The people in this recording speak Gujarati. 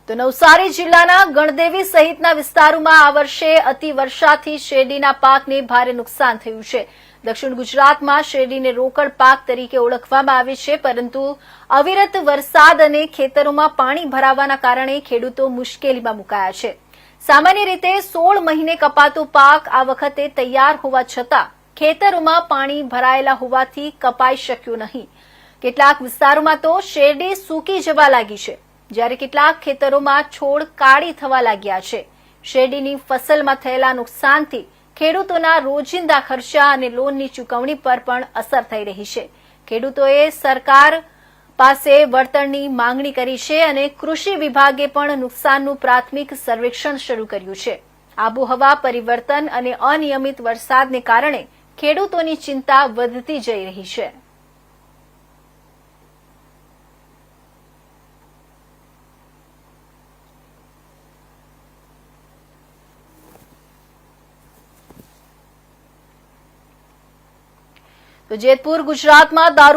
તો નવસારી જિલ્લાના ગણદેવી સહિતના વિસ્તારોમાં આ વર્ષે અતિવર્ષાથી શેરડીના પાકને ભારે નુકસાન થયું છે। દક્ષિણ ગુજરાતમાં શેરડીને રોકડ પાક તરીકે ઓળખવામાં આવે છે, પરંતુ અવિરત વરસાદ અને ખેતરોમાં પાણી ભરાવાના કારણે ખેડૂતો મુશ્કેલીમાં મુકાયા છે। સામાન્ય રીતે 16 મહિને કપાતો પાક આ વખતે તૈયાર હોવા છતાં ખેતરોમાં પાણી ભરાયેલા હોવાથી કપાઈ શક્યું નહીં। કેટલાક વિસ્તારોમાં તો શેરડી સૂકી જવા લાગી છે, જ્યારે કેટલાક ખેતરોમાં છોડ કાળી થવા લાગ્યા છે। શેરડીની ફસલમાં થયેલા નુકસાનથી ખેડૂતોના રોજિંદા ખર્ચા અને લોનની ચૂકવણી પર પણ અસર થઈ રહી છે। ખેડૂતોએ સરકાર પાસે વળતરની માંગણી કરી છે અને કૃષિ વિભાગે પણ નુકસાનનું પ્રાથમિક સર્વેક્ષણ શરૂ કર્યું છે। આબોહવા પરિવર્તન અને અનિયમિત વરસાદને કારણે ખેડૂતોની ચિંતા વધતી જઈ રહી છે। તો જેતપુર ગુજરાતમાં દારૂ